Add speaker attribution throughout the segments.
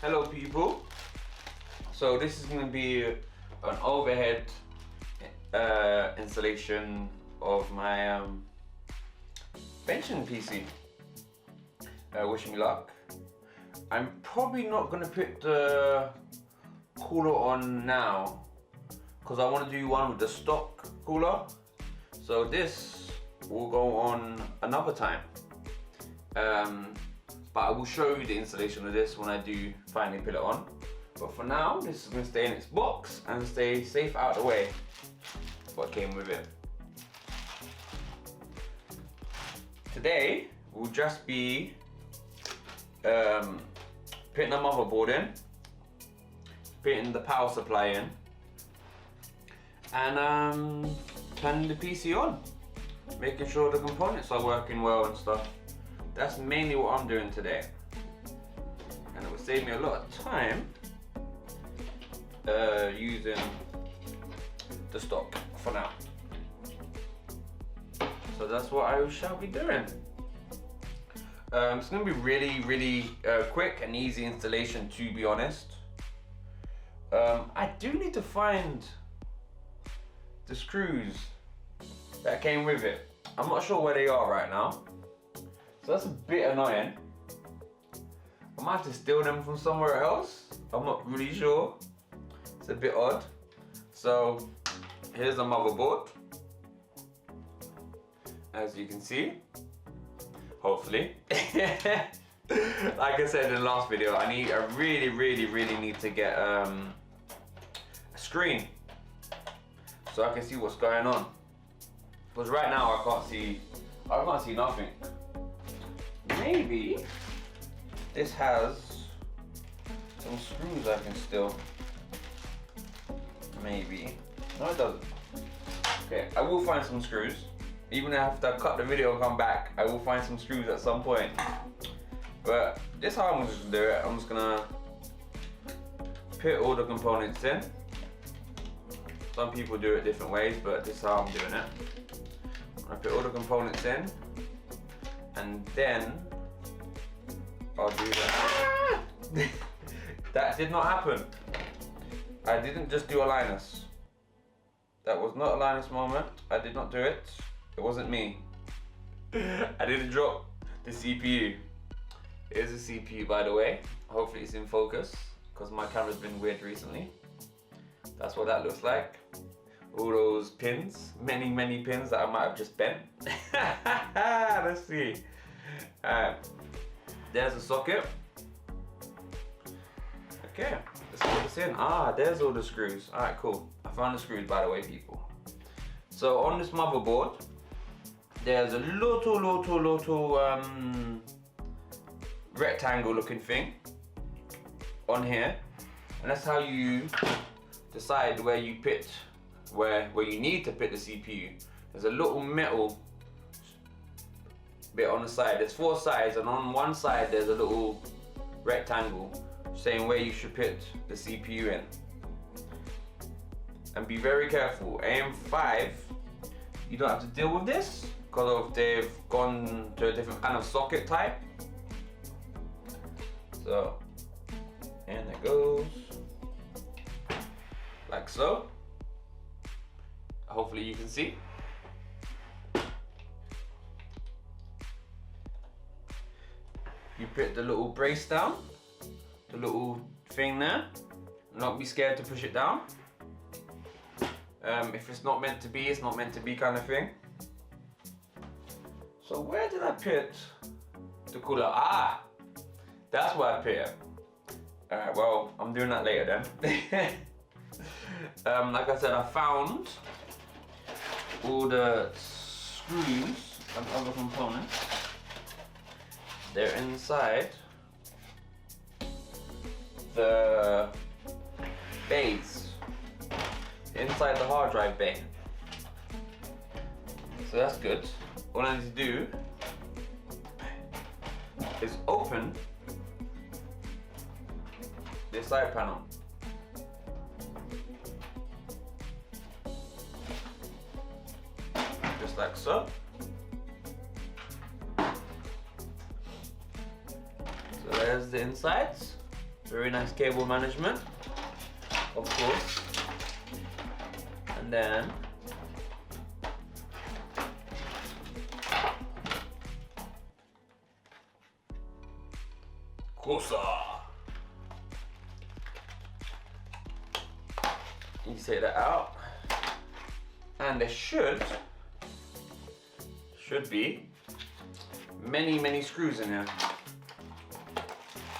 Speaker 1: Hello people. So this is going to be an overhead installation of my benching PC. Wish me luck. I'm probably not going to put the cooler on now because I want to do one with the stock cooler. So this will go on another time. But I will show you the installation of this when I do finally put it on. But for now, this is going to stay in its box and stay safe out of the way. That's what came with it. Today will just be putting a motherboard in, putting the power supply in, and turning the PC on, making sure the components are working well and stuff. That's mainly what I'm doing today, and it will save me a lot of time using the stock for now. So that's what I shall be doing. It's going to be really quick and easy installation, to be honest. I do need to find the screws that came with it. I'm not sure where they are right now. So that's a bit annoying. I might have to steal them from somewhere else. I'm not really sure. It's a bit odd. So here's the motherboard. As you can see, hopefully. Like I said in the last video, I really need to get a screen so I can see what's going on. Because right now I can't see nothing. Maybe this has some screws I can steal. Maybe. No, it doesn't. Okay, I will find some screws. Even after I cut the video and come back, I will find some screws at some point. But this is how I'm just gonna do it. I'm just gonna put all the components in. Some people do it different ways, but this is how I'm doing it. I put all the components in, and then I'll do that. That did not happen. I didn't just do a Linus. That was not a Linus moment. I did not do it. It wasn't me. I didn't drop the CPU. Here's the CPU, by the way. Hopefully it's in focus because my camera's been weird recently. That's what that looks like. All those pins, many pins that I might have just bent. Let's see. There's the socket. Okay, let's put this in. Ah, there's all the screws. All right, cool. I found the screws, by the way, people. So on this motherboard, there's a little rectangle looking thing on here, and that's how you decide where you put, where you need to put the CPU. There's a little metal bit on the side. There's 4 sides, and on one side there's a little rectangle saying where you should put the CPU in. And be very careful. AM5, you don't have to deal with this because they've gone to a different kind of socket type. So, and it goes like so. Hopefully you can see. You put the little brace down, the little thing there. Not be scared to push it down. If it's not meant to be, it's not meant to be kind of thing. So where did I put the cooler? Ah, that's where I put it. Alright, well, I'm doing that later then. Like I said, I found all the screws and other components. They're inside the bays, inside the hard drive bay. So that's good. All I need to do is open this side panel. Just like so. So there's the insides. Very nice cable management, of course. And then you take that out, and there should be many screws in here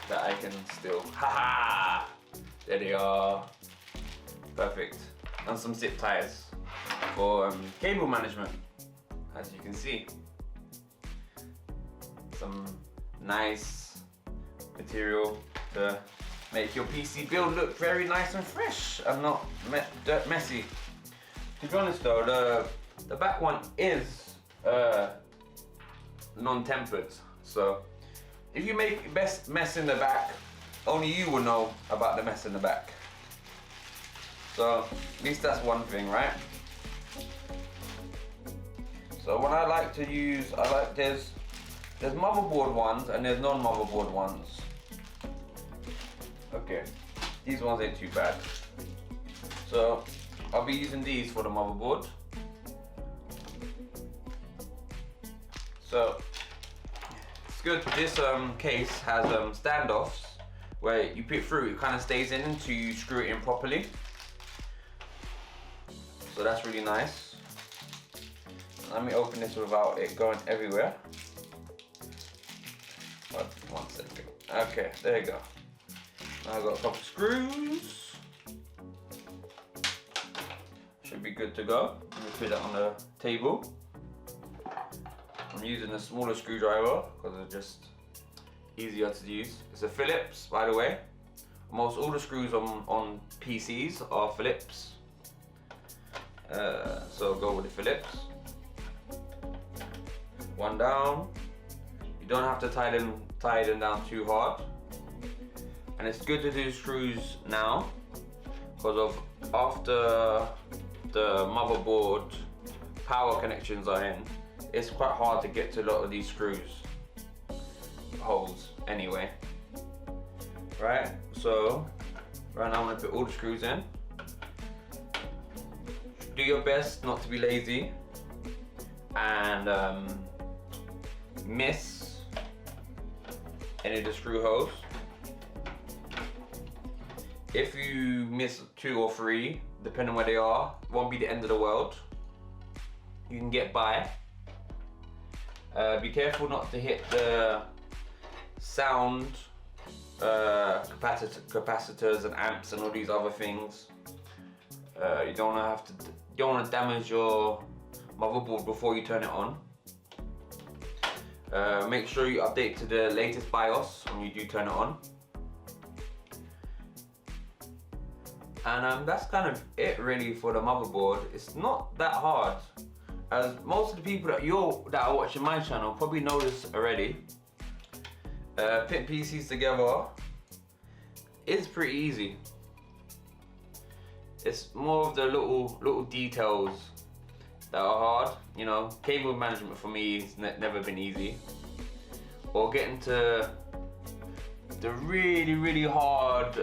Speaker 1: that I can still, haha, there they are, perfect, and some zip ties for cable management, as you can see, some nice material to make your PC build look very nice and fresh and not messy. To be honest though, the back one is non-tempered, so if you make mess in the back, only you will know about the mess in the back. So at least that's one thing, right? So what I like to use, there's motherboard ones and there's non-motherboard ones. Okay, these ones ain't too bad. So I'll be using these for the motherboard. So it's good. This case has standoffs where you put it through, it kind of stays in until you screw it in properly. So that's really nice. Let me open this without it going everywhere. One second. Okay, there you go. Now I've got a couple of screws. Should be good to go. Let me put that on the table. I'm using a smaller screwdriver because it's just easier to use. It's a Phillips, by the way. Almost all the screws on PCs are Phillips. So go with the Phillips. One down. You don't have to tie them down too hard. And it's good to do screws now because of after the motherboard power connections are in, it's quite hard to get to a lot of these holes anyway. Right, so right now I'm gonna put all the screws in. Do your best not to be lazy and miss any of the screw holes. If you miss 2 or 3, depending where they are, it won't be the end of the world. You can get by. Be careful not to hit the sound capacitors and amps and all these other things. You don't want to damage your motherboard before you turn it on. Make sure you update to the latest BIOS when you do turn it on. And that's kind of it really for the motherboard. It's not that hard, as most of the people that are watching my channel probably know this already. Putting PCs together is pretty easy. It's more of the little details that are hard. You know, cable management for me has never been easy. Or getting to the really hard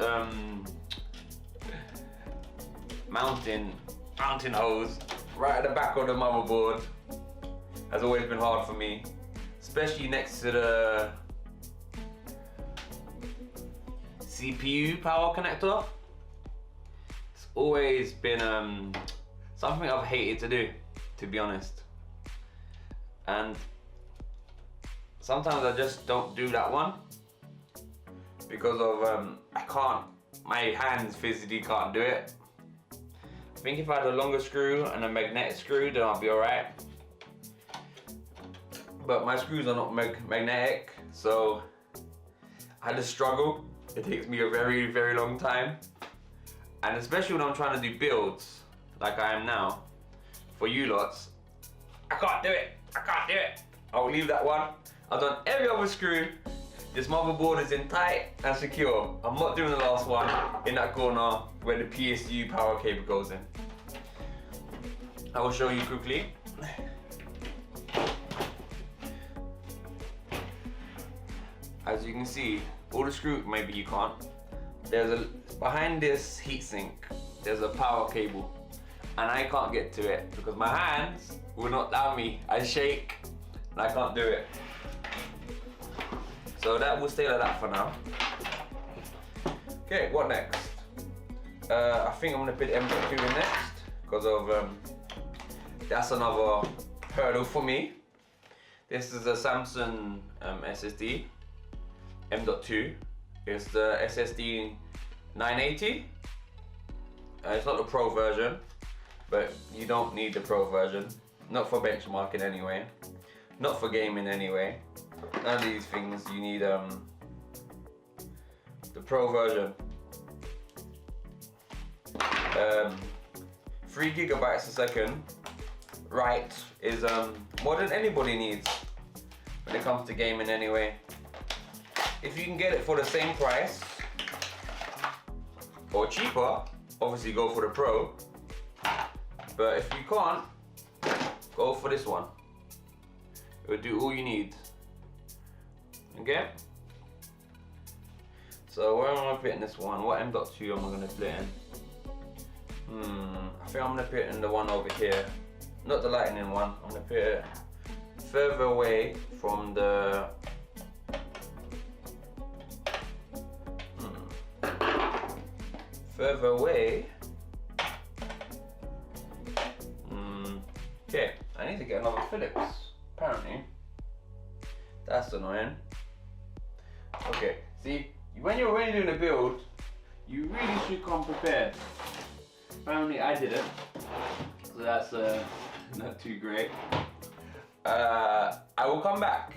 Speaker 1: mounting hose right at the back of the motherboard has always been hard for me, especially next to the CPU power connector. It's always been something I've hated to do, to be honest. And sometimes I just don't do that one because of my hands physically can't do it. I think if I had a longer screw and a magnetic screw, then I'll be alright. But my screws are not magnetic, so I had to struggle. It takes me a very long time. And especially when I'm trying to do builds, like I am now, for you lots, I can't do it. I'll leave that one. I've done every other screw. This motherboard is in tight and secure. I'm not doing the last one in that corner where the PSU power cable goes in. I will show you quickly. As you can see, all the screws, maybe you can't, behind this heatsink, there's a power cable, and I can't get to it because my hands will not allow me. I shake and I can't do it. So that will stay like that for now. Okay, what next? I think I'm gonna put M.2 in next because of that's another hurdle for me. This is a Samsung SSD M.2. It's the SSD 980. It's not the Pro version, but you don't need the Pro version. Not for benchmarking anyway. Not for gaming anyway. None of these things you need the Pro version. 3 gigabytes a second write is more than anybody needs when it comes to gaming anyway. If you can get it for the same price or cheaper, obviously go for the Pro. But if you can't, go for this one. It will do all you need. Okay? So where am I putting this one? What M.2 am I going to put it in? I think I'm going to put it in the one over here. Not the lightning one. I'm going to put it further away from the further away. Okay, I need to get another Philips, apparently. That's annoying. Okay, see, when you're doing a build, you really should come prepared. Apparently I didn't, so that's not too great. I will come back.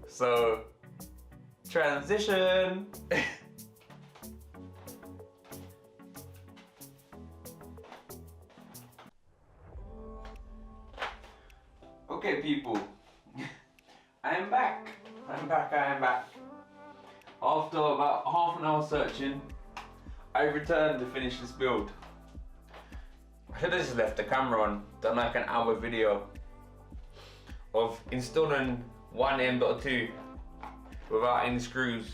Speaker 1: So, transition. Okay, people, I am back. I am back. After about half an hour searching, I returned to finish this build. I should have just left the camera on, done like an hour video of installing one M.2 without any screws.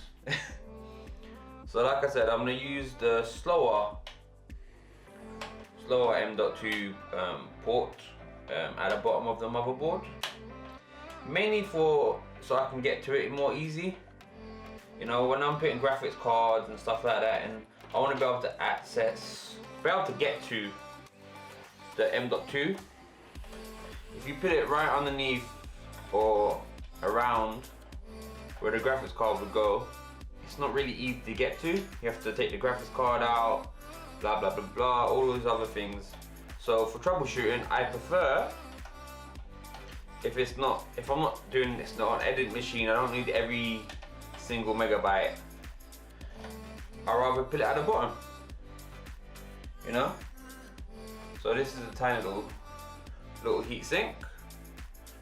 Speaker 1: So like I said, I'm going to use the slower M.2 port at the bottom of the motherboard, mainly so I can get to it more easy. You know, when I'm putting graphics cards and stuff like that, and I want to be able to get to the M.2. If you put it right underneath or around where the graphics card would go, it's not really easy to get to. You have to take the graphics card out, blah blah blah blah, all those other things. So for troubleshooting, I prefer, if I'm not doing this, not an edit machine, I don't need every single megabyte. I'd rather put it at the bottom, you know? So this is a tiny little heat sink.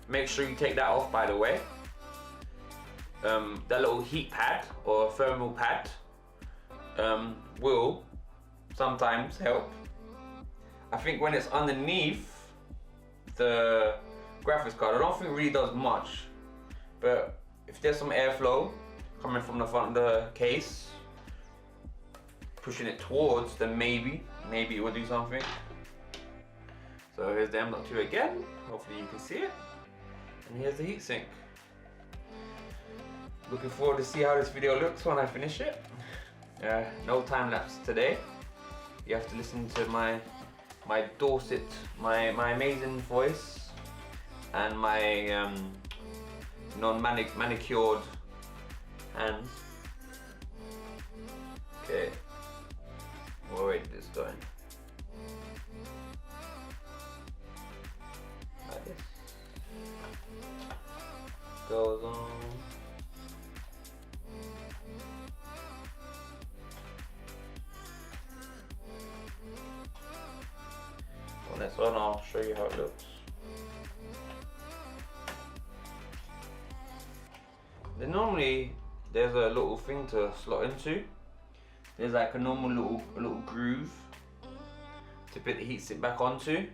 Speaker 1: Make sure you take that off, by the way. That little heat pad or thermal pad will sometimes help. I think when it's underneath the graphics card, I don't think it really does much. But if there's some airflow coming from the front of the case, pushing it towards, then maybe it will do something. So here's the M.2 again. Hopefully you can see it. And here's the heatsink. Looking forward to see how this video looks when I finish it. No time lapse today. You have to listen to my Dorset, my amazing voice, and my non-manicured hands. Okay. We'll wait this going. Like this. Goes on. When it's on, I'll show you how it looks. Then normally there's a little thing to slot into. There's like a normal little groove to put the heatsink back onto.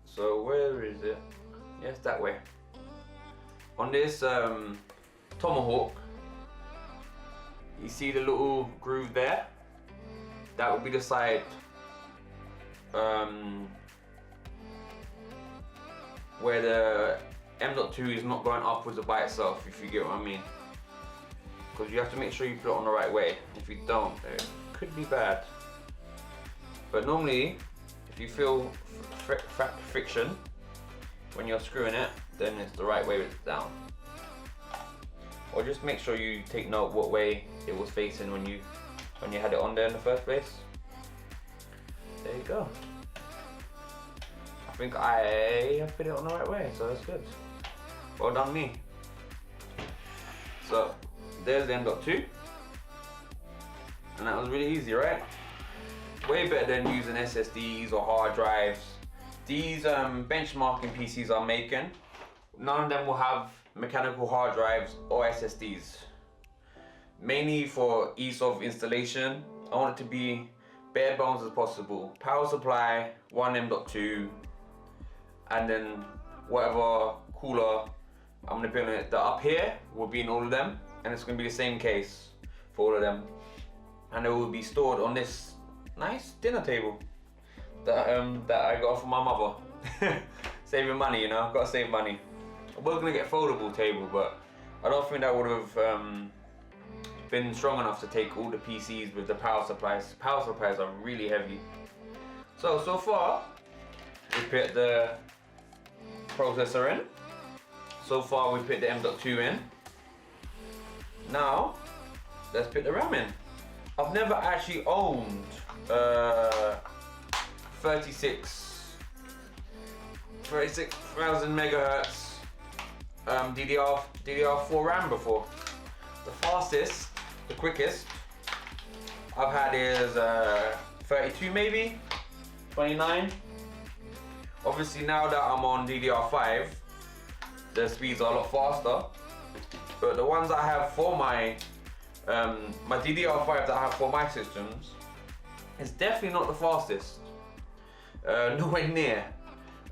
Speaker 1: So where is it? Yes, that way. On this Tomahawk, You see the little groove there? That would be the side where the M.2 is not going upwards by itself, if you get what I mean. Because you have to make sure you put it on the right way. If you don't, it could be bad. But normally, if you feel friction when you're screwing it, then it's the right way it's down. Or just make sure you take note what way it was facing when you had it on there in the first place. There you go. I think I have put it on the right way, so that's good. Well done me. So there's the M.2, and that was really easy, right? Way better than using SSDs or hard drives. These benchmarking PCs I'm making, none of them will have mechanical hard drives or SSDs. Mainly for ease of installation, I want it to be bare bones as possible. Power supply, one M.2, and then whatever cooler I'm gonna put in it. The up here will be in all of them, and it's gonna be the same case for all of them. And it will be stored on this nice dinner table that I got from my mother. Saving money, you know, I've got to save money. I was gonna get a foldable table, but I don't think that would have been strong enough to take all the PCs with the power supplies. Power supplies are really heavy. So far, we put the processor in. So far, we put the M.2 in. Now, let's put the RAM in. I've never actually owned 36,000 megahertz DDR4 RAM before. The fastest, the quickest I've had is 32 maybe, 29. Obviously now that I'm on DDR5, the speeds are a lot faster. But the ones I have for my DDR5 that I have for my systems is definitely not the fastest. Nowhere near.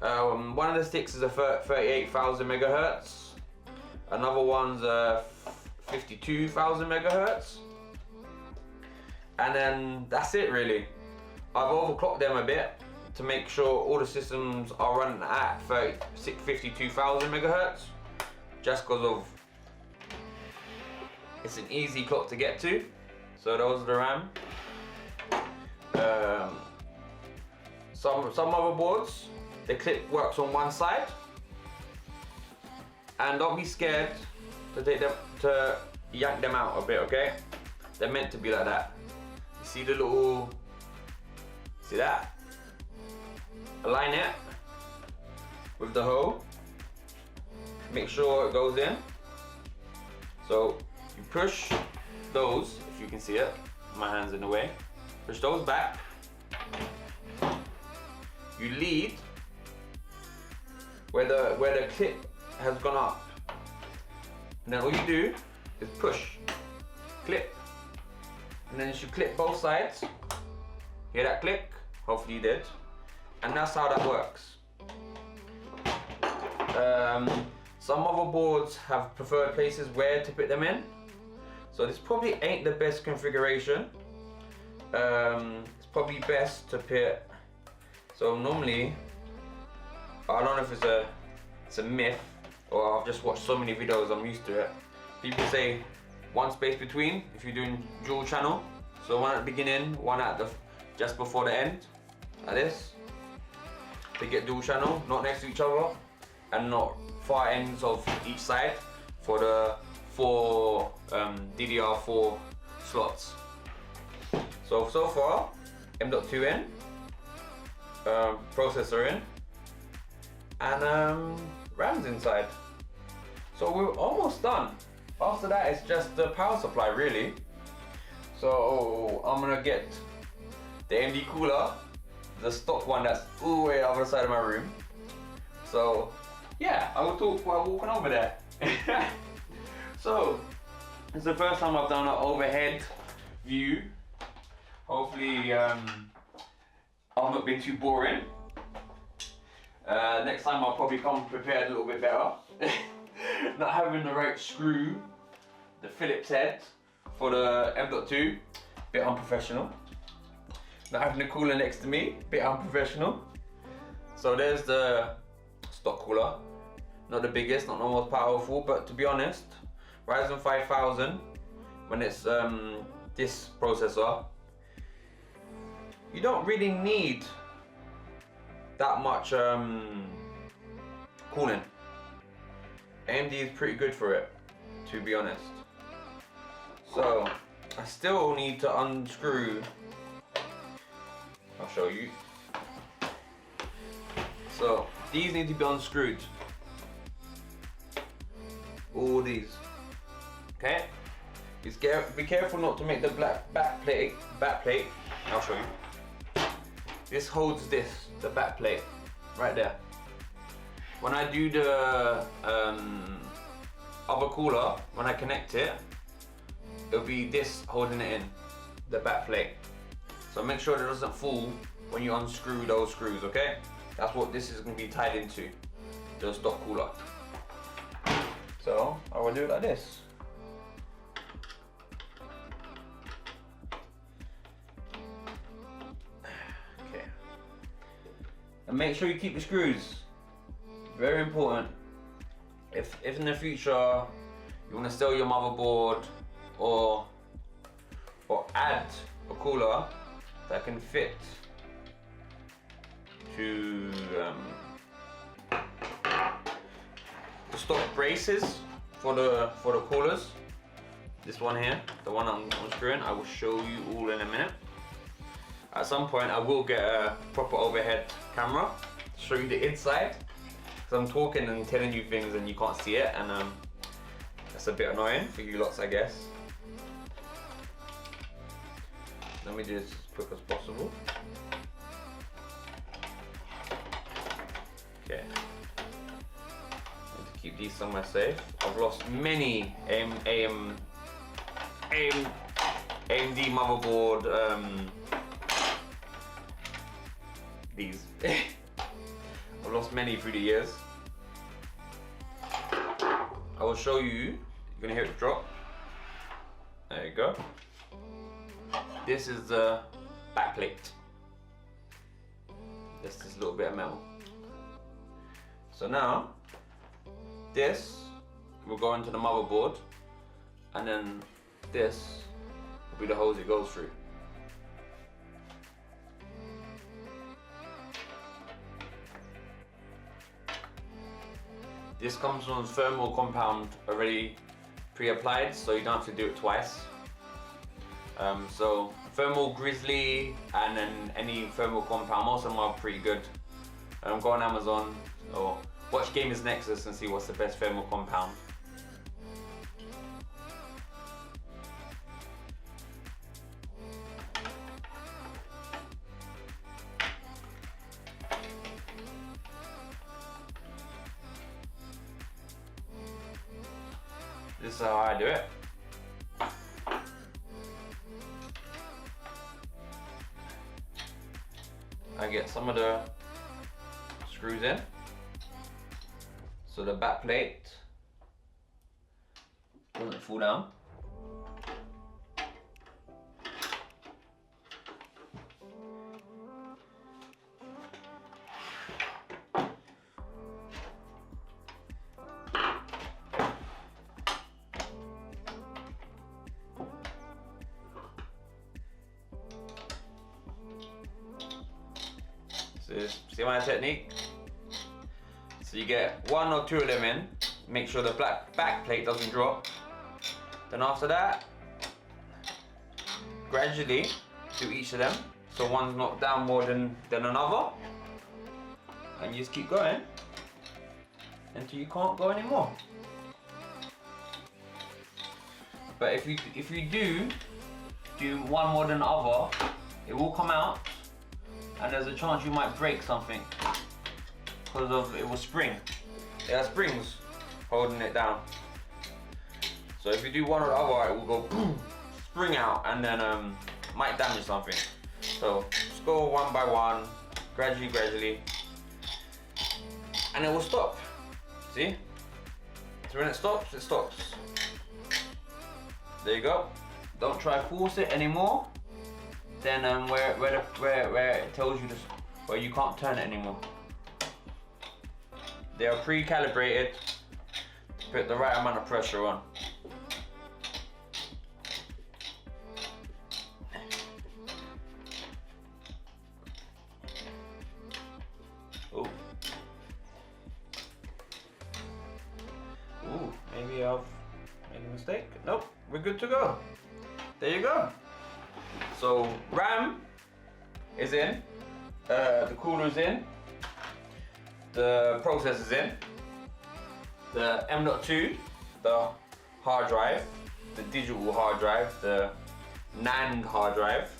Speaker 1: One of the sticks is a 38,000 megahertz. Another one's 52,000 megahertz. And then that's it really. I've overclocked them a bit to make sure all the systems are running at 52,000 megahertz. Just because of it's an easy clock to get to. So those are the RAM. Some motherboards, the clip works on one side, and don't be scared to yank them out a bit, okay? They're meant to be like that. You see the little, see that? Align it with the hole. Make sure it goes in. So you push those, if you can see it. My hand's in the way. Push those back. You lead where the clip has gone up. And then all you do is push, clip, and then you should clip both sides. Hear that click? Hopefully you did. And that's how that works. Some motherboards have preferred places where to put them in. So this probably ain't the best configuration. It's probably best to put, so normally, I don't know if it's a myth, or I've just watched so many videos, I'm used to it. People say one space between if you're doing dual channel. So one at the beginning, one at just before the end, like this. They get dual channel, not next to each other, and not far ends of each side for the 4 DDR4 slots. So far, M.2 in, processor in, and RAM's inside. So we're almost done. After that, it's just the power supply really. So I'm gonna get the AMD cooler, the stock one that's all the way over the side of my room. So yeah, I will talk while walking over there. So it's the first time I've done an overhead view. Hopefully I've not been too boring. Next time I'll probably come prepared a little bit better. Not having the right screw, the Phillips head for the M.2, bit unprofessional. Not having the cooler next to me, bit unprofessional. So there's the stock cooler. Not the biggest, not the most powerful, but to be honest, Ryzen 5000, when it's this processor, you don't really need that much cooling. AMD is pretty good for it, to be honest. So I still need to unscrew. I'll show you. So these need to be unscrewed. All these. Okay. Be careful not to make the black back plate. I'll show you. This holds the back plate, right there. When I do the other cooler, when I connect it, it'll be this holding it in, the back plate. So make sure it doesn't fall when you unscrew those screws, okay? That's what this is going to be tied into, the stock cooler. So I will do it like this. Okay. And make sure you keep the screws. Very important. If in the future you want to sell your motherboard or add a cooler that can fit to the stock braces for the coolers. This one here, the one I'm unscrewing, I will show you all in a minute. At some point I will get a proper overhead camera to show you the inside, because I'm talking and telling you things and you can't see it, and that's a bit annoying for you lots, I guess. Let me do this as quick as possible. Okay. Need to keep these somewhere safe. I've lost many AMD motherboard. These. I've lost many through the years. I will show you. You're gonna hear it drop. There you go. This is the back plate. Just this little bit of metal. So now, this will go into the motherboard, and then this will be the hose it goes through. This comes from thermal compound already pre-applied, so you don't have to do it twice. So thermal grizzly and then any thermal compound, most of them are pretty good. Go on Amazon or watch Gamers Nexus and see what's the best thermal compound. This is how I do it. I get some of the screws in, so the back plate doesn't fall down. See my technique? So you get one or two of them in, make sure the back plate doesn't drop. Then after that, gradually do each of them, so one's not down more than another, and you just keep going until you can't go anymore. But if you do one more than the other, it will come out, and there's a chance you might break something because of it will spring. It has springs holding it down. So if you do one or the other, it will go boom, spring out, and then might damage something. So just go one by one, gradually, and it will stop. See? So when it stops, it stops. There you go. don't try force it anymore. Then where it tells you this, where you can't turn it anymore. They are pre-calibrated to put the right amount of pressure on. Oh. Ooh, maybe I've made a mistake. Nope, we're good to go. There you go. So RAM is in, the cooler's in, the processor's in, the M.2, the hard drive, the digital hard drive, the NAND hard drive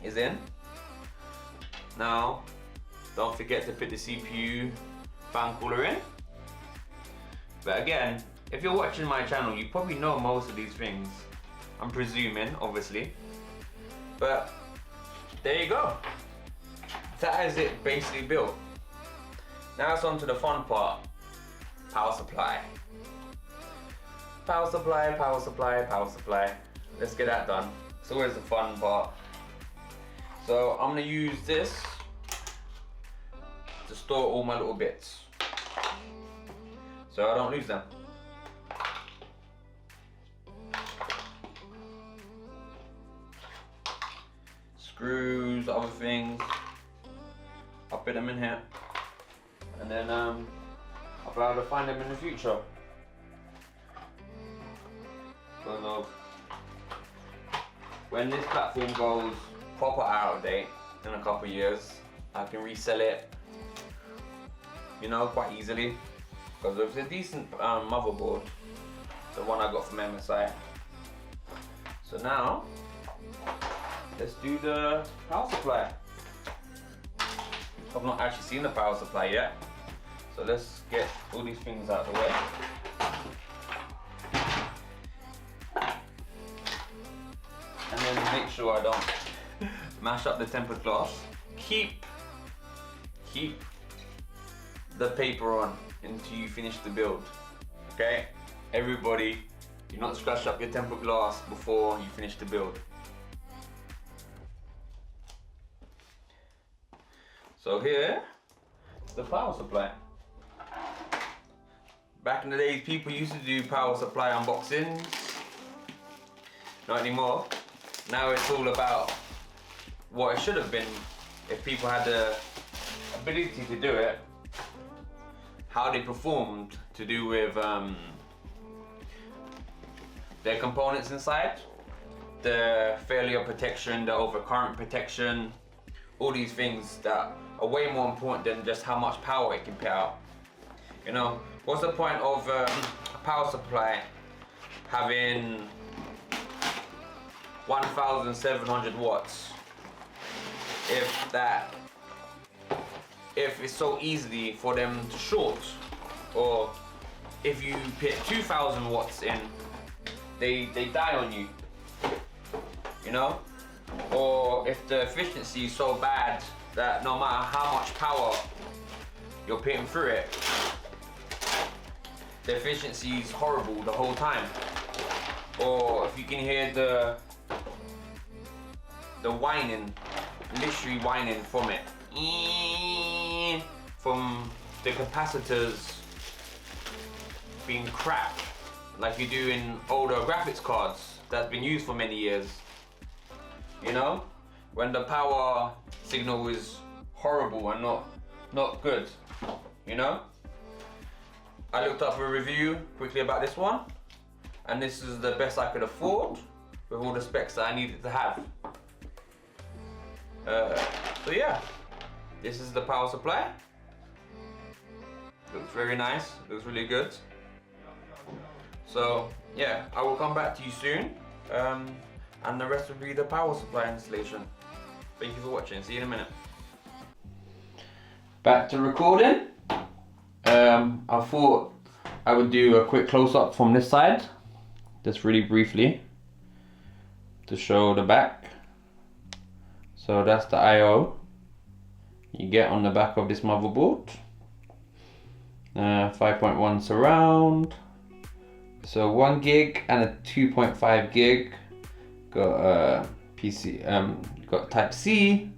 Speaker 1: is in. Now, don't forget to put the CPU fan cooler in. But again, if you're watching my channel, you probably know most of these things. I'm presuming, obviously. But there you go. That is it basically built. Now it's on to the fun part. Power supply. Power supply, power supply, power supply. Let's get that done. It's always the fun part. So I'm gonna use this to store all my little bits, so I don't lose them. Screws, other things, I'll put them in here, and then I'll be able to find them in the future. Because of when this platform goes proper out of date in a couple of years, I can resell it, you know, quite easily. Because it's a decent motherboard, the one I got from MSI. So now, let's do the power supply. I've not actually seen the power supply yet, so let's get all these things out of the way. And then make sure I don't mash up the tempered glass. Keep the paper on until you finish the build. Okay? Everybody, do not scratch up your tempered glass before you finish the build. So here is the power supply. Back in the days, people used to do power supply unboxings. Not anymore. Now it's all about what it should have been if people had the ability to do it. How they performed, to do with their components inside, the failure protection, the overcurrent protection, all these things that are way more important than just how much power it can put out. You know, what's the point of a power supply having 1,700 watts if it's so easy for them to short, or if you put 2,000 watts in, they die on you, you know? Or if the efficiency is so bad that no matter how much power you're putting through it, the efficiency is horrible the whole time. Or if you can hear the whining, literally whining from it, from the capacitors being crap, like you do in older graphics cards that's been used for many years. You know, when the power signal is horrible and not good. You know, I looked up a review quickly about this one, and this is the best I could afford with all the specs that I needed to have. So yeah, this is the power supply. Looks very nice, looks really good. So yeah, I will come back to you soon, and the rest will be the power supply installation. Thank you for watching, see you in a minute. Back to recording. I thought I would do a quick close-up from this side, just really briefly, to show the back. So that's the I/O you get on the back of this motherboard. 5.1 surround, so 1 gig and a 2.5 gig. got PC, got Type C,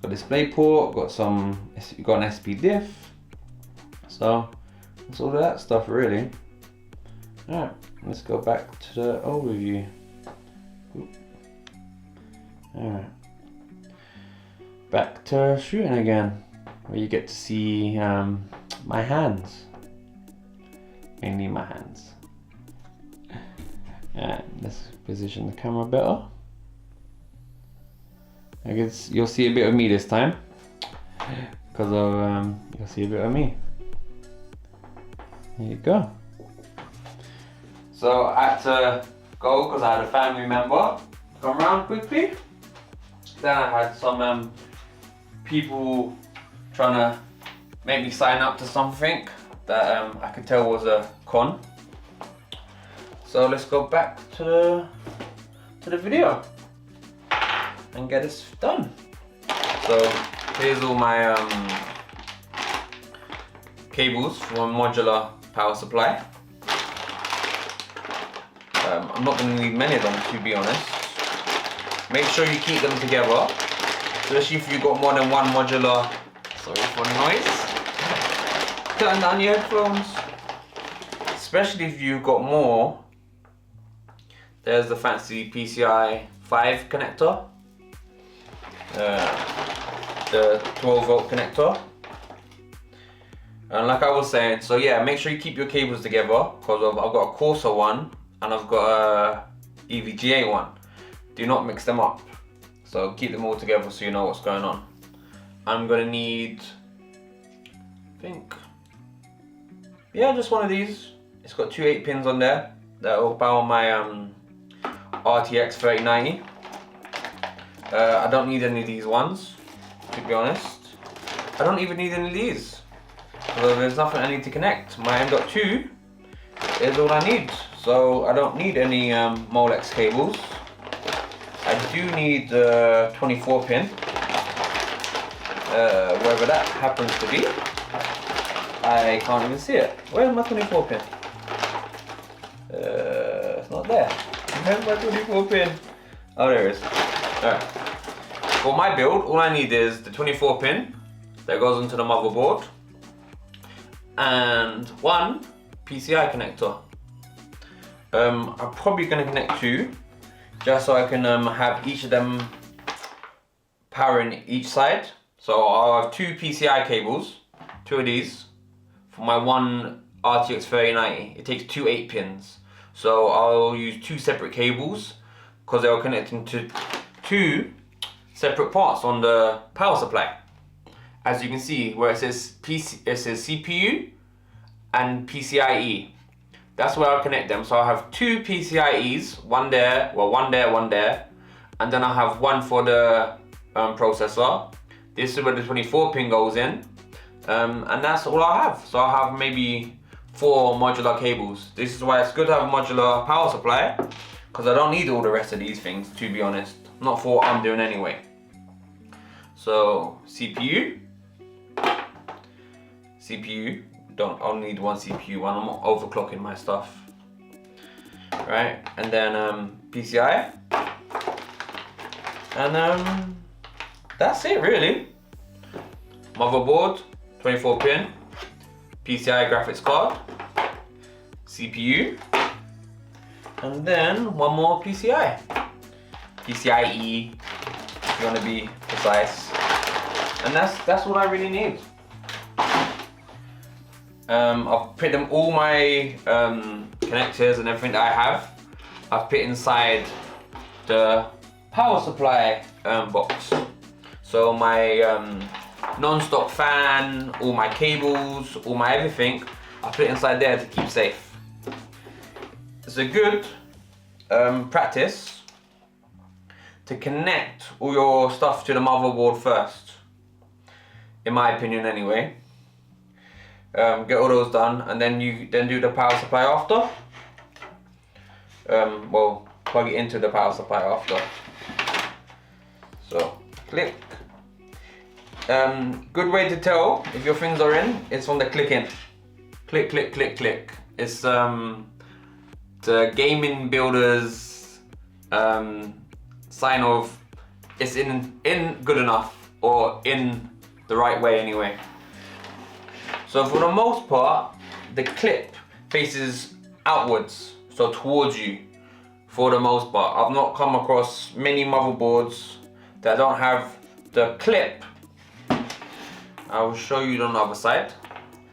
Speaker 1: got display port, got an SP diff. So that's all of that stuff really. Alright, let's go back to the overview. Alright, back to shooting again, where you get to see my hands, mainly my hands. Alright, let's position the camera better. I guess you'll see a bit of me this time, because of you'll see a bit of me. There you go. So I had to go because I had a family member come around quickly. Then I had some people trying to make me sign up to something that I could tell was a con. So let's go back to the video and get this done. So here's all my cables from modular power supply. I'm not going to need many of them, to be honest. Make sure you keep them together, especially if you've got more than one modular. Sorry for the noise. Turn down your headphones. Especially if you've got more. There's the fancy PCI 5 connector, the 12 volt connector. And like I was saying, so yeah, make sure you keep your cables together, because I've got a Corsa one and I've got a EVGA one. Do not mix them up. So keep them all together so you know what's going on. I'm gonna need, I think, yeah, just one of these. It's got 2 8-pins on there that will power my RTX 3090. I don't need any of these ones, to be honest. I don't even need any of these. So there's nothing I need to connect. My M.2 is all I need. So I don't need any Molex cables. I do need 24 pin, wherever that happens to be. I can't even see it. Where's my 24 pin? It's not there. Where's my 24 pin? Oh, there it is. Alright. For my build, all I need is the 24 pin that goes into the motherboard and one PCI connector. I'm probably going to connect 2, just so I can have each of them powering each side. So I'll have 2 PCI cables, 2 of these, for my one RTX 3090. It takes 2 8-pins. So I'll use 2 separate cables, because they'll connect into 2 separate parts on the power supply. As you can see, where it says CPU and PCIe. That's where I'll connect them. So I'll have 2 PCIe's, one there, one there, and then I'll have one for the processor. This is where the 24 pin goes in, and that's all I have. So I'll have maybe 4 modular cables. This is why it's good to have a modular power supply, because I don't need all the rest of these things, to be honest. Not for what I'm doing anyway. So CPU, I'll need one CPU one. I'm not overclocking my stuff, right? And then PCI, and that's it really. Motherboard, 24 pin, PCI graphics card, CPU, and then one more PCIe, if you want to be precise. And that's what I really need. I've put them, all my connectors and everything that I have, I've put inside the power supply box. So my non-stop fan, all my cables, all my everything, I put it inside there to keep safe. It's a good practice to connect all your stuff to the motherboard first, in my opinion anyway. Get all those done, and then you do the power supply after. Well, plug it into the power supply after. So click. Good way to tell if your things are in is from the clicking. Click, click, click, click. It's the gaming builders sign of it's in good enough, or in the right way anyway. So for the most part, the clip faces outwards, so towards you, for the most part. I've not come across many motherboards that don't have the clip. I will show you on the other side.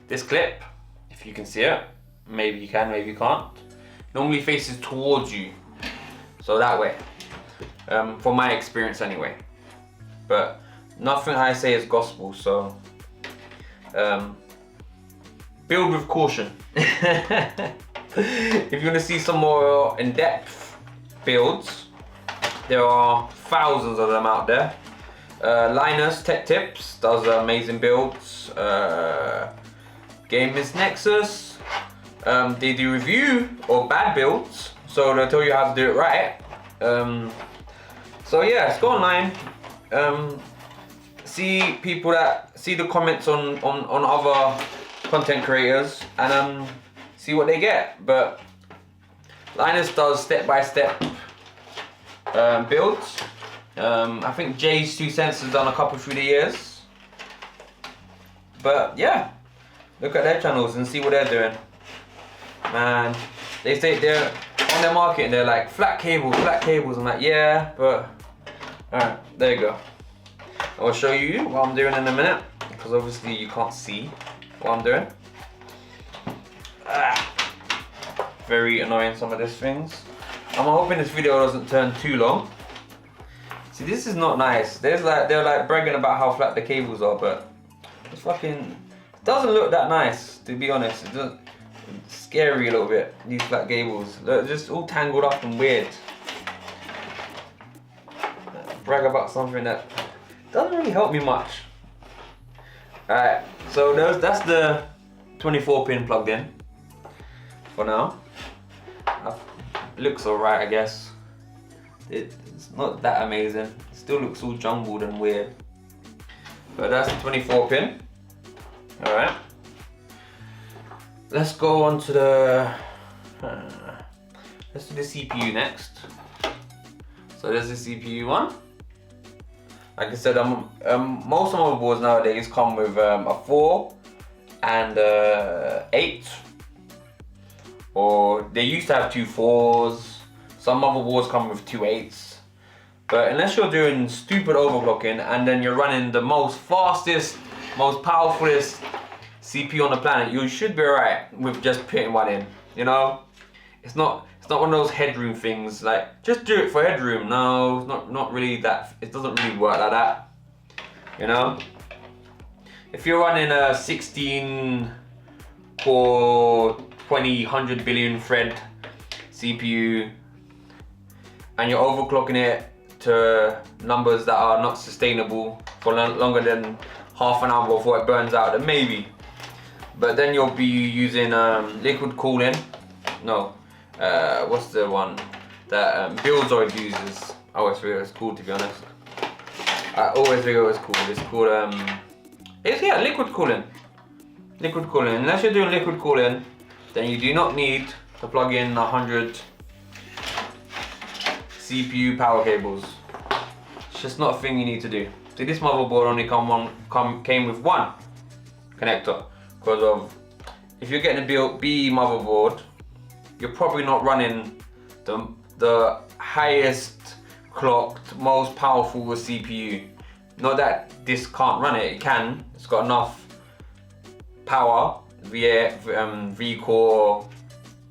Speaker 1: This clip, if you can see it, maybe you can, maybe you can't, normally faces towards you, so that way, from my experience anyway. But nothing I say is gospel, so build with caution. If you want to see some more in-depth builds, there are thousands of them out there. Linus Tech Tips does amazing builds. Gamers Nexus, they do review or bad builds, so they'll tell you how to do it right. So yeah, let's go online, see people that see the comments on other content creators, and see what they get. But Linus does step-by-step builds. I think Jay's 2 cents has done a couple through the years. But yeah, look at their channels and see what they're doing. Man, they say they're on their market and they're like, flat cables. I'm like, yeah, but alright, there you go. I'll show you what I'm doing in a minute, because obviously you can't see what I'm doing. Very annoying, some of these things. I'm hoping this video doesn't turn too long. See, this is not nice. They're like bragging about how flat the cables are, but it's fucking, it doesn't look that nice, to be honest. It doesn't, it's scary a little bit, these flat cables. They're just all tangled up and weird. Brag about something that doesn't really help me much. Alright, so that's the 24 pin plugged in for now. It looks alright, I guess. It's not that amazing. It still looks all jumbled and weird. But that's the 24 pin. Alright. Let's go on to the let's do the CPU next. So there's the CPU one. Like I said, most motherboards nowadays come with a 4 and 8, or they used to have 2 4s. Some motherboards come with 2 8s. But unless you're doing stupid overclocking and then you're running the most fastest, most powerfulest CPU on the planet, you should be alright with just putting one in. You know, it's not one of those headroom things. Like, just do it for headroom. No, it's not really that. It doesn't really work like that. You know, if you're running a 16 core 100 billion thread CPU and you're overclocking it to numbers that are not sustainable for longer than half an hour before it burns out, then maybe. But then you'll be using liquid cooling. No, what's the one that Bulid uses? I always forget what it's called, to be honest. I always forget what it's called. It's called liquid cooling. Liquid cooling. Unless you're doing liquid cooling, then you do not need to plug in 100 CPU power cables. It's just not a thing you need to do. See, this motherboard only came with one connector, because of, if you're getting a B motherboard, you're probably not running the highest clocked, most powerful CPU. Not that this can't run it, it can. It's got enough power via V-core,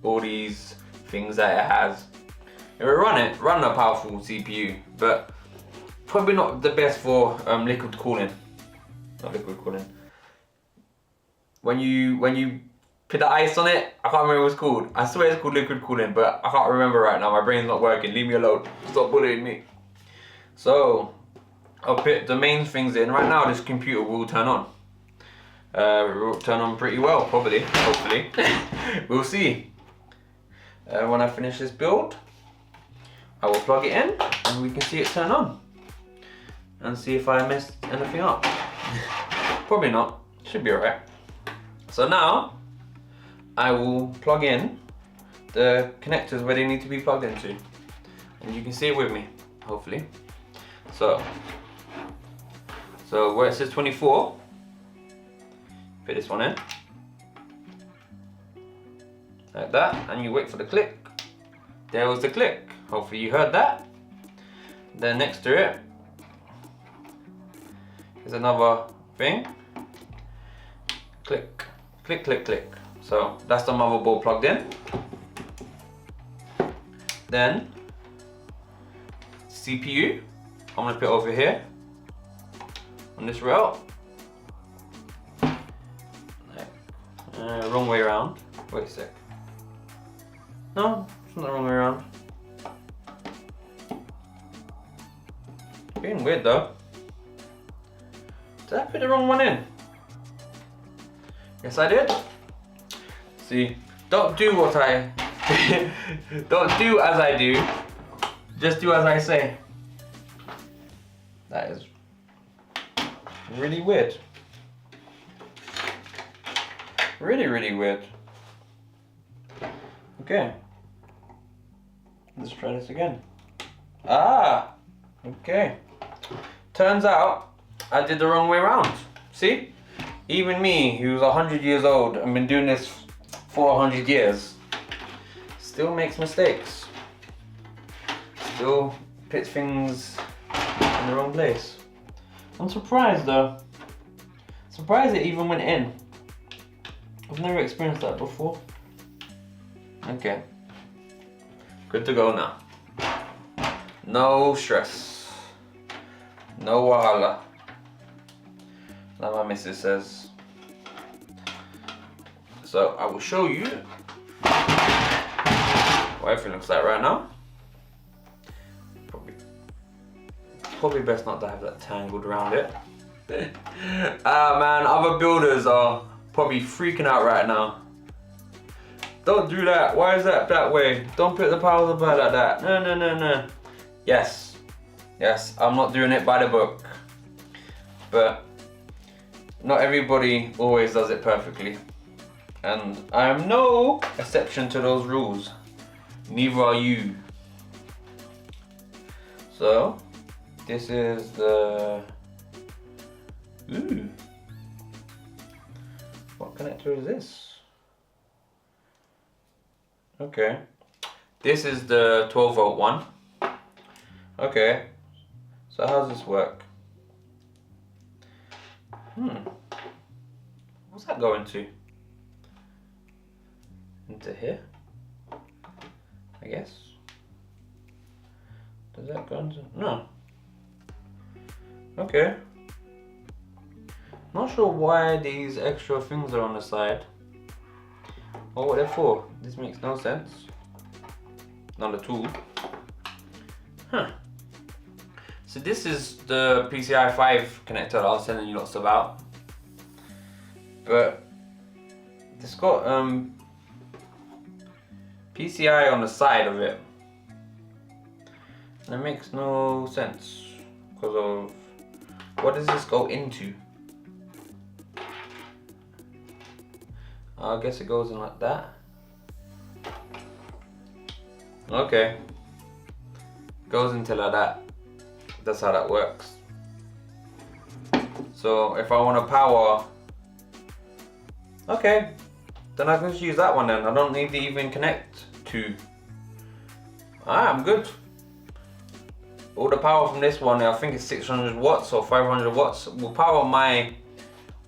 Speaker 1: all these things that it has. It will run a powerful CPU, but probably not the best for liquid cooling. Not liquid cooling. When you put the ice on it, I can't remember what it's called. I swear it's called liquid cooling, but I can't remember right now. My brain's not working. Leave me alone. Stop bullying me. So I'll put the main things in. Right now, this computer will turn on. It will turn on pretty well, probably, hopefully. We'll see. When I finish this build, I will plug it in and we can see it turn on. And see if I messed anything up. Probably not. Should be alright. So now, I will plug in the connectors where they need to be plugged into. and you can see it with me, hopefully. So where it says 24, put this one in, like that, and you wait for the click. There was the click. Hopefully you heard that. Then next to it is another thing. Click, click, click, click. So that's the motherboard plugged in. Then CPU, I'm gonna put it over here on this rail. Wrong way around. Wait a sec. No, it's not the wrong way around. Being weird though. Did I put the wrong one in? Yes, I did. See, don't do what I don't do as I do. Just do as I say. That is really weird. Really, really weird. Okay. Let's try this again. Ah, okay. Turns out I did the wrong way around. See? Even me, who's 100 years old and been doing this for 100 years, still makes mistakes. Still puts things in the wrong place. I'm surprised though. Surprised it even went in. I've never experienced that before. Okay. Good to go now. No stress. No wahala. Like my missus says. So I will show you what everything looks like right now. Probably best not to have that tangled around it. Ah man, other builders are probably freaking out right now. Don't do that. Why is that that way? Don't put the power supply like that. No, no, no, no. Yes. Yes, I'm not doing it by the book. But not everybody always does it perfectly. And I am no exception to those rules. Neither are you. So, this is the... Ooh. What connector is this? Okay. This is the 12 volt one. Okay. So how does this work? What's that going to? Into here? I guess. Does that go into... No. Okay. Not sure why these extra things are on the side. Or what they're for. This makes no sense. Not at all. Huh. So this is the PCI 5 connector that I was telling you lots about. But it's got PCI on the side of it. And it makes no sense because of what does this go into? I guess it goes in like that. Okay. Goes into like that. That's how that works. So if I want to power, okay, then I can just use that one then. I don't need to even connect to. I'm good. All the power from this one, I think it's 600 watts or 500 watts, will power my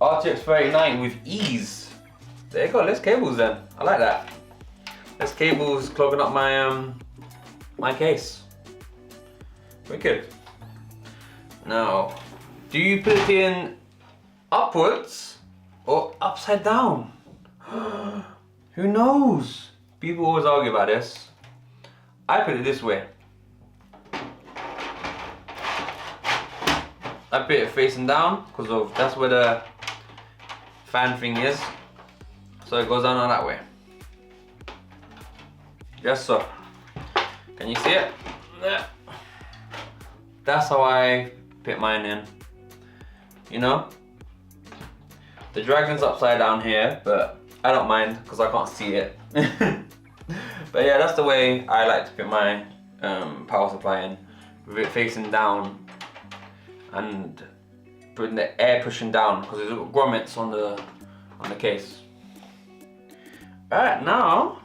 Speaker 1: RTX 3090 with ease. There you go, less cables then. I like that. Less cables clogging up my my case. Wicked. Now, do you put it in upwards or upside down? Who knows? People always argue about this. I put it this way. I put it facing down because of that's where the fan thing is. So it goes down on that way. Yes sir. Can you see it? That's how I put mine in. You know? The dragon's upside down here, but I don't mind because I can't see it. But yeah, that's the way I like to put my power supply in, with it facing down and putting the air pushing down because there's little grommets on the case. Alright, now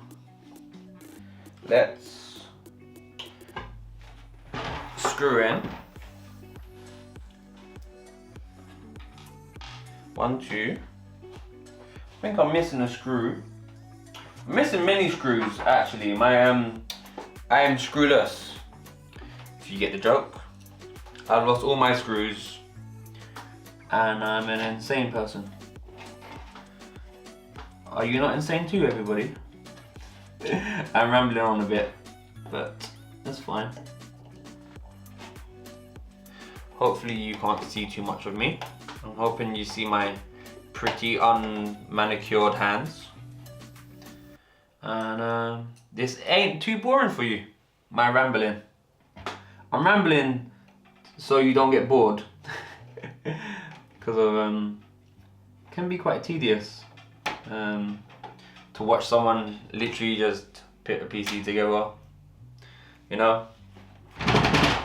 Speaker 1: let's screw in 1, 2. I think I'm missing a screw. I'm missing many screws actually. I am screwless. If you get the joke. I've lost all my screws and I'm an insane person. Are you not insane too, everybody? I'm rambling on a bit, but that's fine. Hopefully you can't see too much of me. I'm hoping you see my pretty unmanicured hands. And this ain't too boring for you, my rambling. I'm rambling so you don't get bored. Because of can be quite tedious to watch someone literally just put a PC together. You know,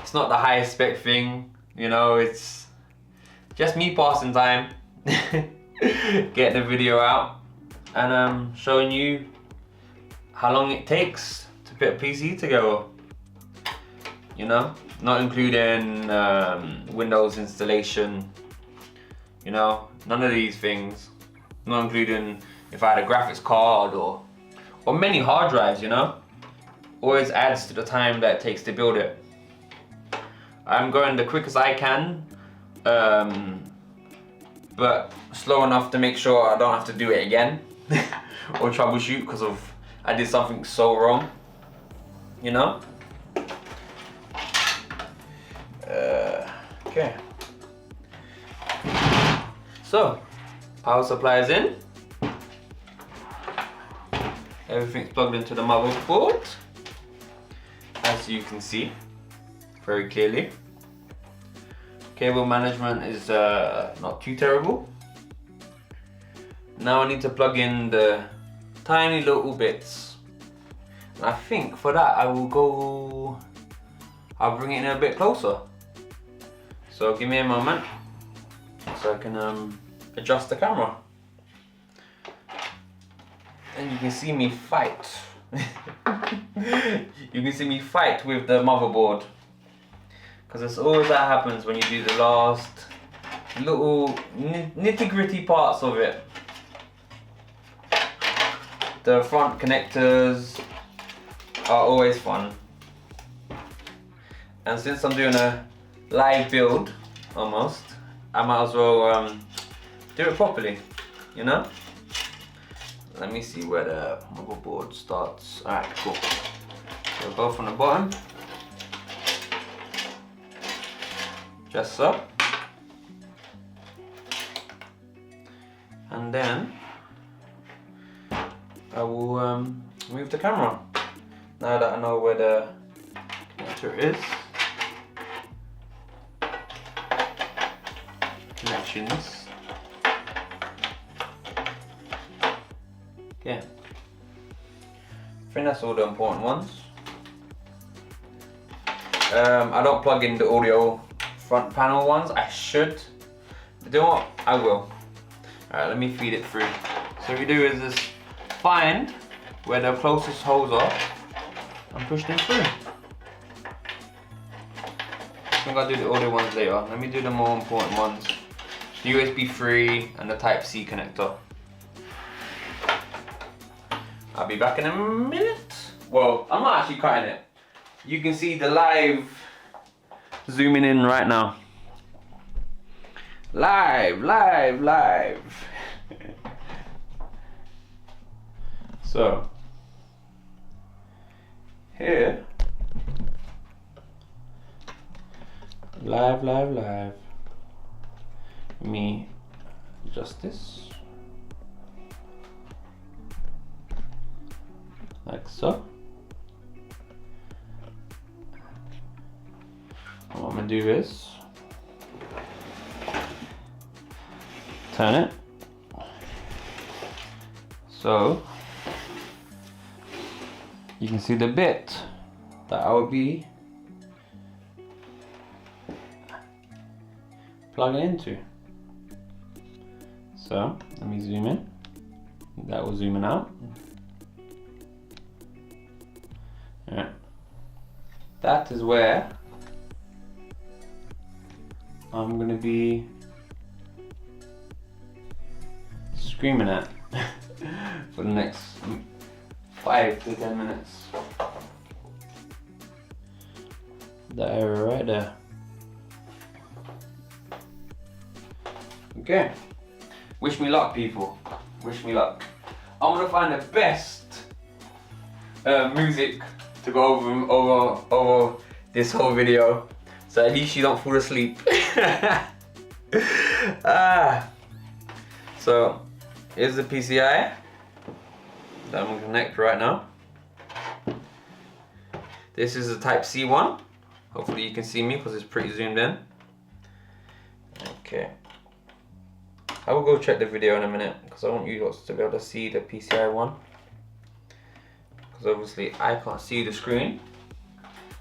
Speaker 1: it's not the highest spec thing. You know, it's just me passing time, getting the video out, and showing you how long it takes to put a PC together. You know, not including Windows installation. You know, none of these things. Not including if I had a graphics card or many hard drives. You know, always adds to the time that it takes to build it. I'm going the quickest I can, but slow enough to make sure I don't have to do it again or troubleshoot because of I did something so wrong. You know. Okay. So, power supply is in. Everything's plugged into the motherboard, as you can see very clearly. Cable management is not too terrible. Now I need to plug in the tiny little bits. And I think for that I'll bring it in a bit closer. So give me a moment so I can adjust the camera. And you can see me fight. You can see me fight with the motherboard. Because it's always that happens when you do the last little nitty-gritty parts of it. The front connectors are always fun. And since I'm doing a live build, almost, I might as well do it properly, you know? Let me see where the motherboard starts. Alright, cool. So we'll go from the bottom. Just so. And then I will move the camera. Now that I know where the connector is. Connections. Okay. I think that's all the important ones. I don't plug in the audio front panel ones. I should. But you know what? I will. Alright, let me feed it through. So what you do is just find where the closest holes are and push them through. I think I'll do the audio ones later. Let me do the more important ones. The USB 3 and the Type C connector. I'll be back in a minute. Well, I'm not actually cutting it. You can see the live zooming in right now. Live. So, here, live. Let me adjust this. Like so. What I'm gonna do is turn it so you can see the bit that I will be plugging into. So let me zoom in. That will zoom in out. Alright. That is where I'm gonna be screaming at for the next 5 to 10 minutes. That area right there. Okay. Wish me luck, people. Wish me luck. I'm gonna find the best music to go over this whole video, so at least you don't fall asleep. So here's the PCI that I'm gonna connect right now. This is the Type C one. Hopefully you can see me because it's pretty zoomed in. Okay. I will go check the video in a minute because I want you guys to be able to see the PCI one. Because obviously I can't see the screen.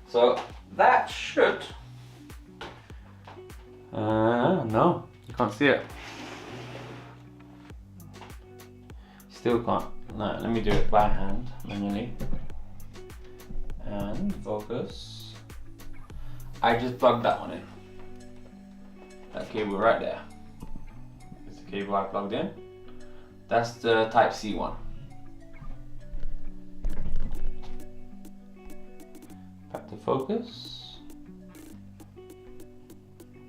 Speaker 1: So that should... no, you can't see it. Still can't. No, let me do it by hand, manually. And focus. I just plugged that one in. That cable right there. It's the cable I plugged in. That's the Type C one. Back to focus.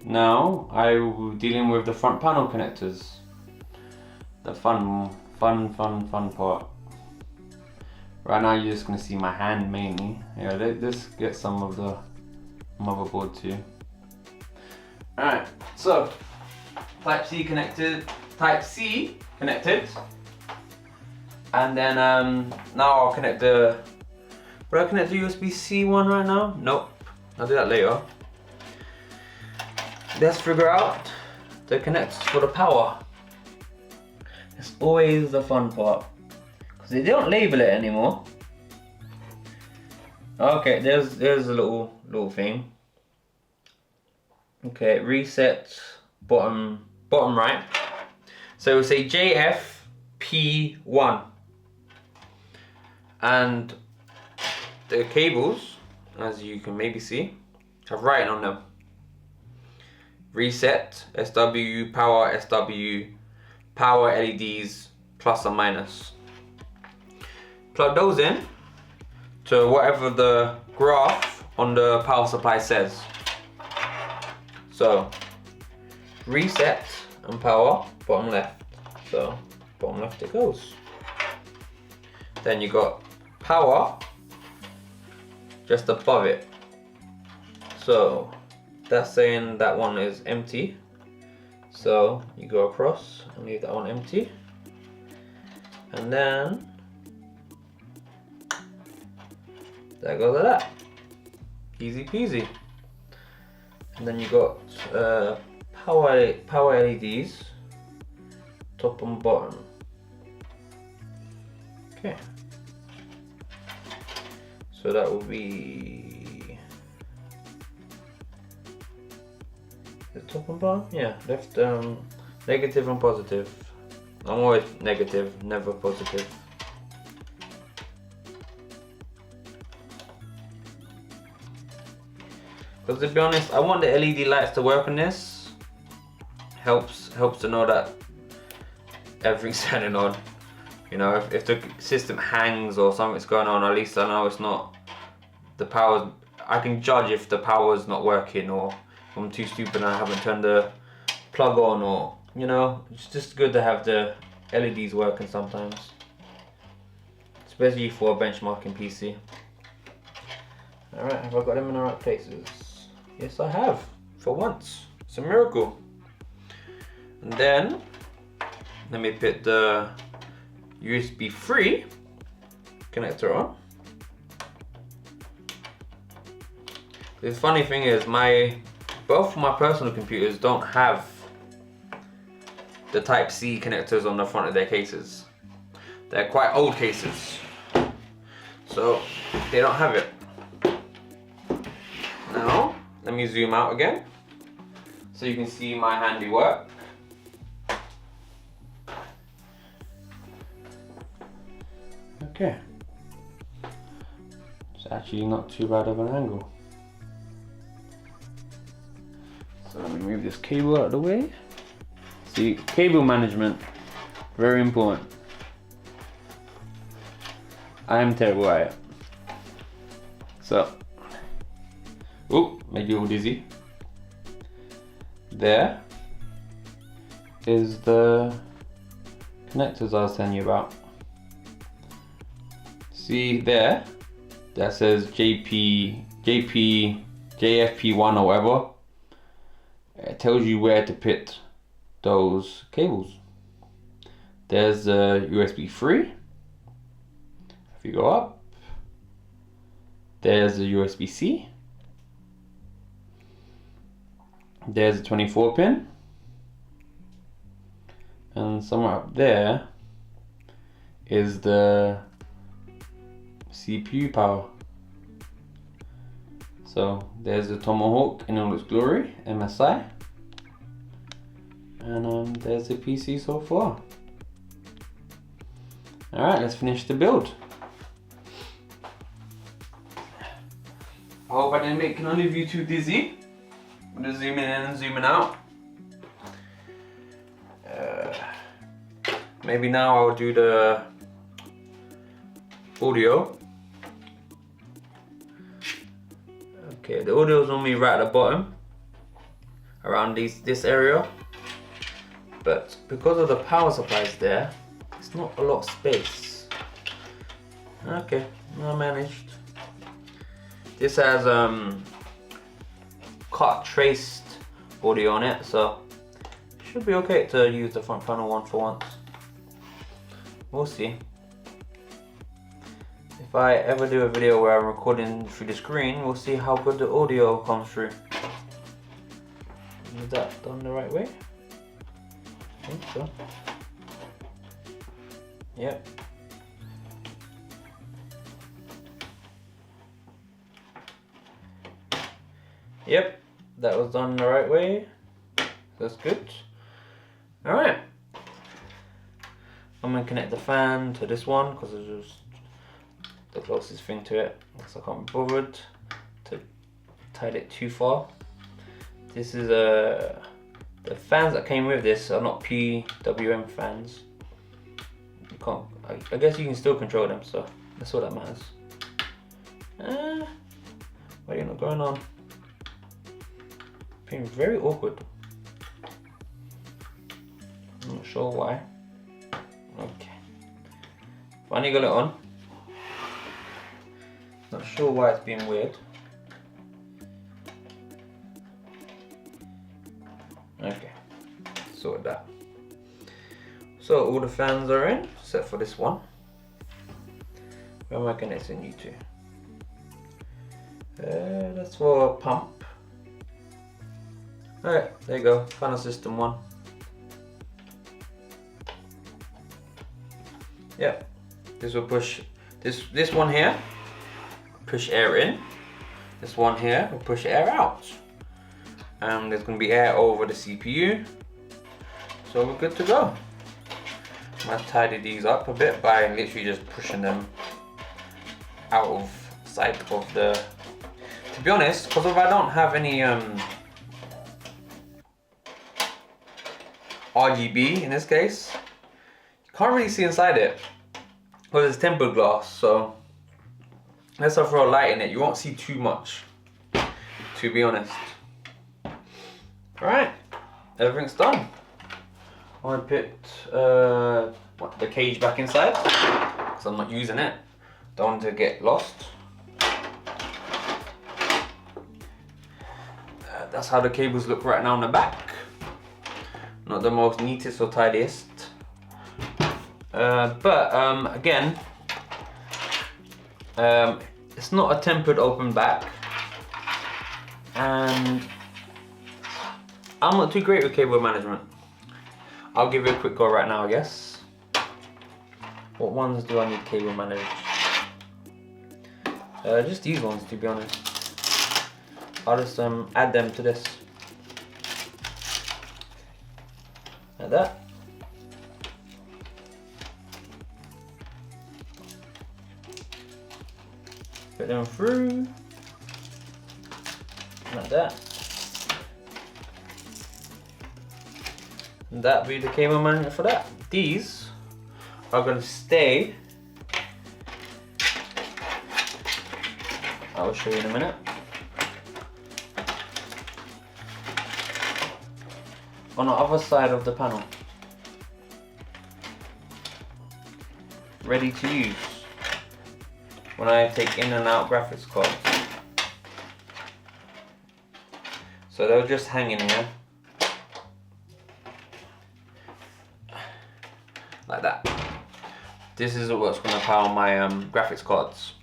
Speaker 1: Now I will be dealing with the front panel connectors. The fun part. Right now you're just gonna see my hand mainly. Yeah, let's get some of the motherboard too. Alright, so Type C connected, and then now I'll connect the. Will I connect the USB-C one right now? Nope, I'll do that later. Let's figure out the connects for the power. It's always the fun part, because they don't label it anymore. Okay, there's a little thing. Okay, reset bottom right. So we'll say JFP1, and the cables, as you can maybe see, have writing on them. Reset, SW, power, SW, power, LEDs, plus or minus. Plug those in to whatever the graph on the power supply says. So reset and power, bottom left. So bottom left it goes. Then you got power just above it. So that's saying that one is empty. So you go across and leave that one empty. And then that goes like that. Easy peasy. And then you got power LEDs, top and bottom. Okay. So that will be the top and bottom. Yeah, left negative and positive. I'm always negative, never positive. Because to be honest, I want the LED lights to work on this. Helps to know that everything's turning on. You know, if the system hangs or something's going on, at least I know it's not the power. I can judge if the power's not working, or if I'm too stupid and I haven't turned the plug on, or you know, it's just good to have the LEDs working sometimes, especially for a benchmarking PC. Alright, have I got them in the right places? Yes, I have, for once. It's a miracle. And then let me put the USB 3 connector on. The funny thing is, both my personal computers don't have the Type C connectors on the front of their cases. They're quite old cases, so they don't have it. let me zoom out again so you can see my handiwork. Okay, it's actually not too bad of an angle. So let me move this cable out of the way. See, cable management, very important. I am terrible at it. So, made you all dizzy. There is the connectors I was telling you about. See there, that says JFP1 or whatever. It tells you where to put those cables. There's a USB 3. If you go up, there's a USB-C. There's a 24 pin. And somewhere up there is the CPU power. So there's the Tomahawk in all its glory, MSI. And there's the PC so far. Alright, let's finish the build. I hope I didn't make none of you too dizzy. I'm just zooming in and zooming out. Maybe now I'll do the audio. Okay, the audio is normally right at the bottom, around this area. But because of the power supplies there, it's not a lot of space. Okay, I managed. This has cut traced audio on it, so it should be okay to use the front panel one for once. We'll see. If I ever do a video where I'm recording through the screen, we'll see how good the audio comes through. Is that done the right way? I think so. Yep. Yep, that was done the right way. That's good. Alright. I'm going to connect the fan to this one because it's just the closest thing to it. Because I can't be bothered to tie it too far. This is the fans that came with this are not PWM fans. You can't. I guess you can still control them, so that's all that matters. Why are you not going on? Being very awkward. I'm not sure why. Okay. Finally got it on. Not sure why it's being weird. Okay. Sort that. So all the fans are in, except for this one. Where am I connecting you to? That's for a pump. Alright, there you go, final system one. Yep, this will push, this one here, push air in. This one here will push air out. And there's going to be air over the CPU. So we're good to go. I'm going to tidy these up a bit by literally just pushing them out of sight of the, to be honest, because if I don't have any RGB in this case, you can't really see inside it because it's tempered glass, so unless I throw a light in it, you won't see too much, to be honest. Alright, everything's done. I'm going to put the cage back inside because I'm not using it. Don't want to get lost. That's how the cables look right now on the back. Not the most neatest or tidiest. Again, it's not a tempered open back. And I'm not too great with cable management. I'll give you a quick go right now, I guess. What ones do I need cable managed? Just these ones, to be honest. I'll just add them to this. Like that. Put them through. Like that. And that'll be the cable management for that. These are going to stay. I will show you in a minute. On the other side of the panel. Ready to use when I take in and out graphics cards. So they'll just hang in here. Like that. This is what's going to power my graphics cards.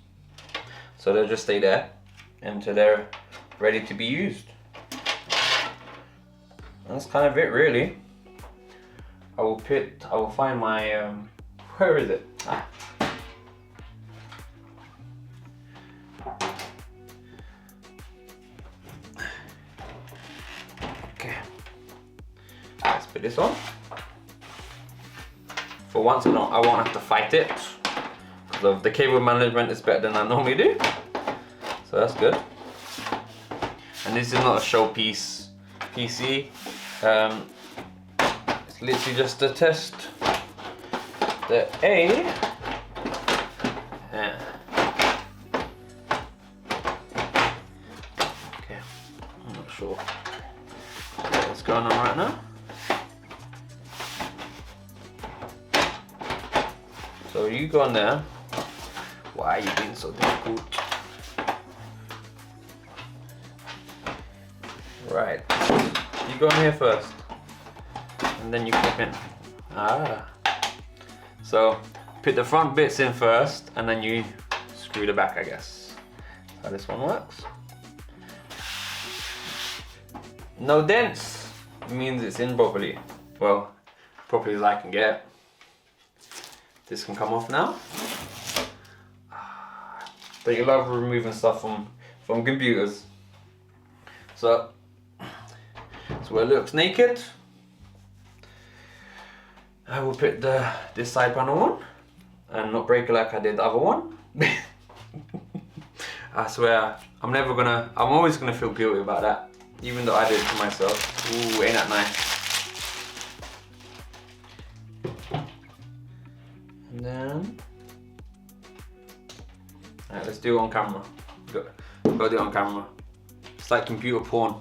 Speaker 1: So they'll just stay there until they're ready to be used. And that's kind of it, really. I will find my where is it? Ah. Okay. Let's put this on. For once, I won't have to fight it. Because the cable management is better than I normally do. So that's good. And this is not a showpiece PC. It's literally just to test the A. Yeah. Okay, I'm not sure what's going on right now. So you go on there. Why are you being so difficult? Right. You go in here first. And then you clip in. Ah. So put the front bits in first and then you screw the back, I guess. That's how this one works. No dents means it's in properly. Well, properly as I can get. This can come off now. But you love removing stuff from computers. So it looks naked. I will put this side panel on and not break it like I did the other one. I swear, I'm always gonna feel guilty about that, even though I did it to myself. Ooh, ain't that nice? And then, alright, let's do it on camera. Gotta do it on camera. It's like computer porn.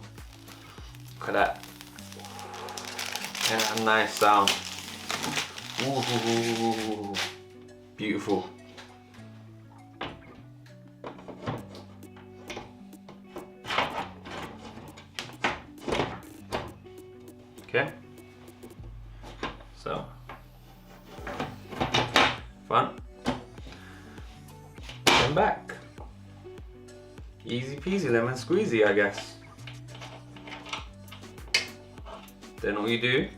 Speaker 1: Look at that. Yeah, nice sound. Ooh, beautiful. Okay. So, front and back. Easy peasy lemon squeezy, I guess. Then all you do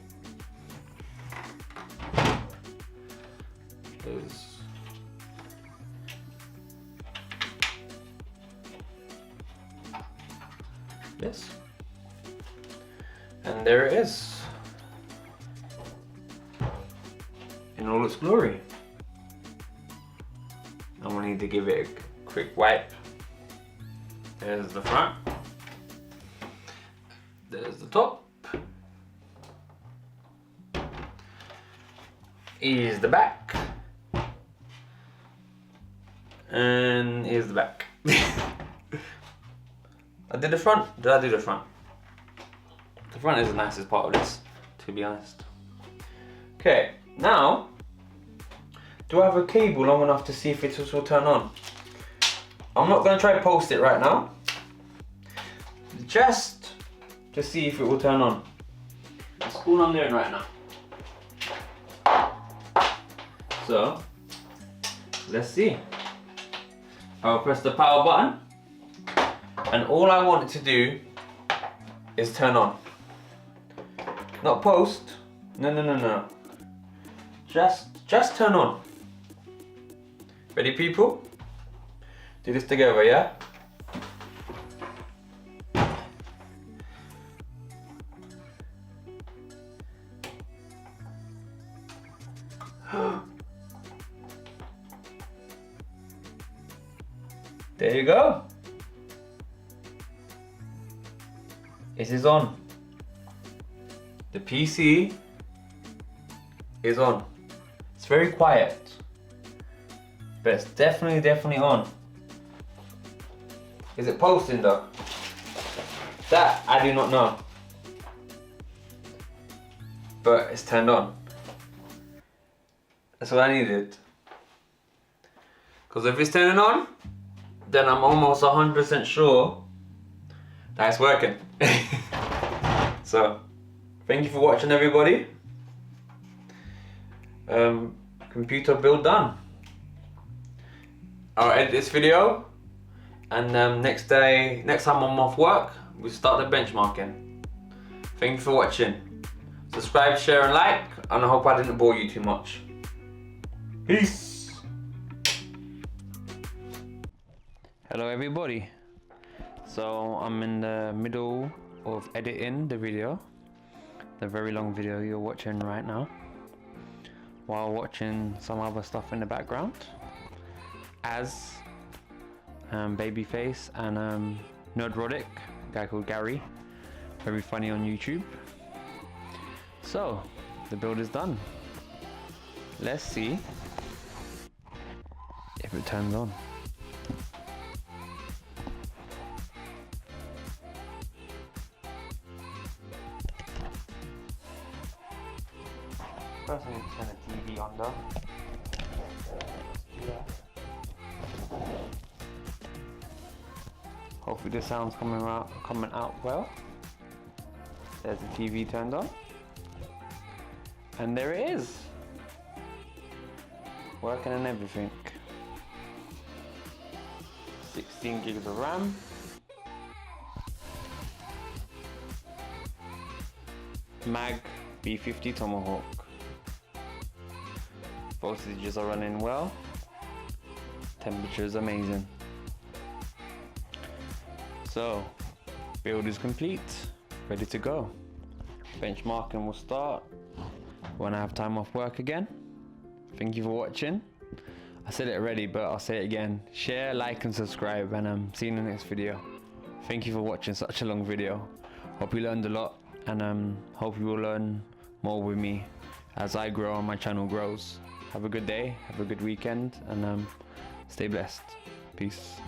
Speaker 1: is this, and there it is in all its glory. I'm gonna need to give it a quick wipe. There's the front, there's the top, here's the back, and here's the back. I did the front. Did I do the front? The front is the nicest part of this, to be honest. Okay, now, do I have a cable long enough to see if it will turn on? I'm not going to try to post it right now, just to see if it will turn on. That's all I'm doing right now. So, let's see. I'll press the power button, and all I want it to do is turn on. Not post. No. Just turn on. Ready, people? Do this together, yeah? There you go. It is on. The PC is on. It's very quiet, but it's definitely on. Is it posting though? That I do not know. But it's turned on. That's what I needed. Because if it's turning on, then I'm almost 100% sure that it's working. So, thank you for watching, everybody. Computer build done. I'll edit this video, and next time I'm off work, we start the benchmarking. Thank you for watching. Subscribe, share, and like, and I hope I didn't bore you too much. Peace. Hello, everybody. So I'm in the middle of editing the video, the very long video you're watching right now, while watching some other stuff in the background, as Babyface and Nerdrodic, a guy called Gary, very funny on YouTube. So the build is done. Let's see if it turns on. First I need to turn the TV on though. Yeah. Hopefully the sound's coming out well. There's the TV turned on. And there it is. Working and everything. 16 gigs of RAM. Mag B50 Tomahawk. Voltages are running well. Temperature is amazing. So, build is complete. Ready to go. Benchmarking will start when I have time off work again. Thank you for watching. I said it already, but I'll say it again. Share, like, and subscribe, and see you in the next video. Thank you for watching such a long video. Hope you learned a lot, and hope you will learn more with me as I grow and my channel grows. Have a good day, have a good weekend, and stay blessed. Peace.